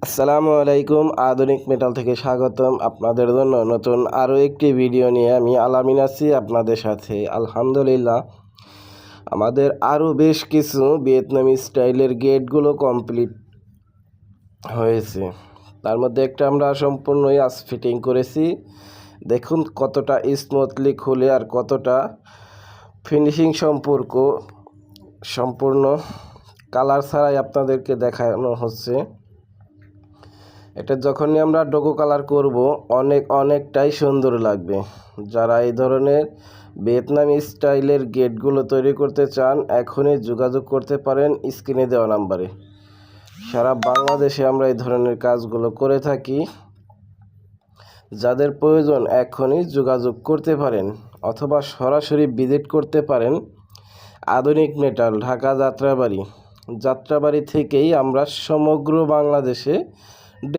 আসসালামু আলাইকুম। আধুনিক মেটাল থেকে স্বাগতম। আপনাদের জন্য নতুন আরও একটি ভিডিও নিয়ে আমি আলামিন আছি আপনাদের সাথে। আলহামদুলিল্লাহ, আমাদের আরও বেশ কিছু ভিয়েতনামি স্টাইলের গেটগুলো কমপ্লিট হয়েছে। তার মধ্যে একটা আমরা সম্পূর্ণই আজ ফিটিং করেছি। দেখুন কতটা স্মুথলি খুলে আর কতটা ফিনিশিং সম্পূর্ণ কালার ছাড়াই আপনাদেরকে দেখানো হচ্ছে। এটা যখনই আমরা ডোকো কালার করব অনেকটাই সুন্দর লাগবে। যারা এই ধরনের ভিয়েতনামি স্টাইলের গেটগুলো তৈরি করতে চান এখনই যোগাযোগ করতে পারেন স্ক্রিনে দেওয়া নাম্বারে। সারা বাংলাদেশে আমরা এই ধরনের কাজগুলো করে থাকি। যাদের প্রয়োজন এখনই যোগাযোগ করতে পারেন অথবা সরাসরি ভিজিট করতে পারেন আধুনিক মেটাল, ঢাকা যাত্রাবাড়ি থেকেই আমরা সমগ্র বাংলাদেশে